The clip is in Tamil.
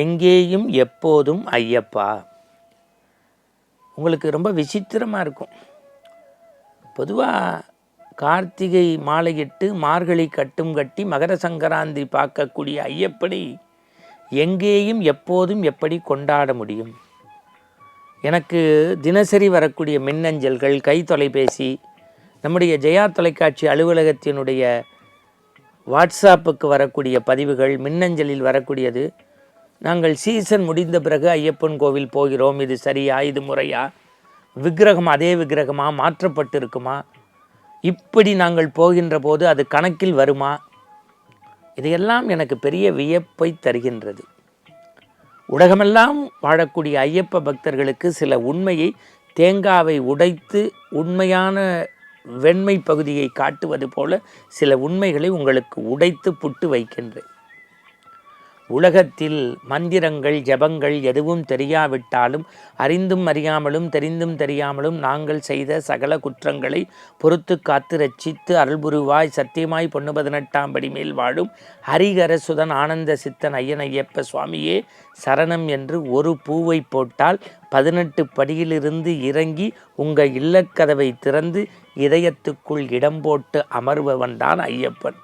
எங்கேயும் எப்போதும் ஐயப்பா. உங்களுக்கு ரொம்ப விசித்திரமாக இருக்கும். பொதுவாக கார்த்திகை மாலையிட்டு மார்கழி கட்டும் கட்டி மகர சங்கராந்தி பார்க்கக்கூடிய ஐயப்பனை எங்கேயும் எப்போதும் எப்படி கொண்டாட முடியும்? எனக்கு தினசரி வரக்கூடிய மின்னஞ்சல்கள், கை தொலைபேசி, நம்முடைய ஜெயா தொலைக்காட்சி அலுவலகத்தினுடைய வாட்ஸ்அப்புக்கு வரக்கூடிய பதிவுகள், மின்னஞ்சலில் வரக்கூடியது, நாங்கள் சீசன் முடிந்த பிறகு ஐயப்பன் கோவில் போகிறோம், இது சரியா, இது முறையா, விக்கிரகம் அதே விக்கிரகமா, மாற்றப்பட்டு இருக்குமா, இப்படி நாங்கள் போகின்ற போது அது கணக்கில் வருமா, இதையெல்லாம் எனக்கு பெரிய வியப்பை தருகின்றது. உலகமெல்லாம் வாழக்கூடிய ஐயப்ப பக்தர்களுக்கு சில உண்மையை, தேங்காவை உடைத்து உண்மையான வெண்மை பகுதியை காட்டுவது போல சில உண்மைகளை உங்களுக்கு உடைத்து புட்டு வைக்கின்றேன். உலகத்தில் மந்திரங்கள், ஜபங்கள் எதுவும் தெரியாவிட்டாலும், அறிந்தும் அறியாமலும் தெரிந்தும் தெரியாமலும் நாங்கள் செய்த சகல குற்றங்களை பொறுத்து காத்து ரட்சித்து அருள்புரிவாய் சத்தியமாய் பொண்ணு 18ஆம் படி மேல் வாழும் ஹரிகர சுதன் ஆனந்த சித்தன் ஐயன் ஐயப்ப சுவாமியே சரணம் என்று ஒரு பூவை போட்டால் 18 படியிலிருந்து இறங்கி உங்கள் இல்லக்கதவை திறந்து இதயத்துக்குள் இடம் போட்டு அமர்பவன் தான் ஐயப்பன்.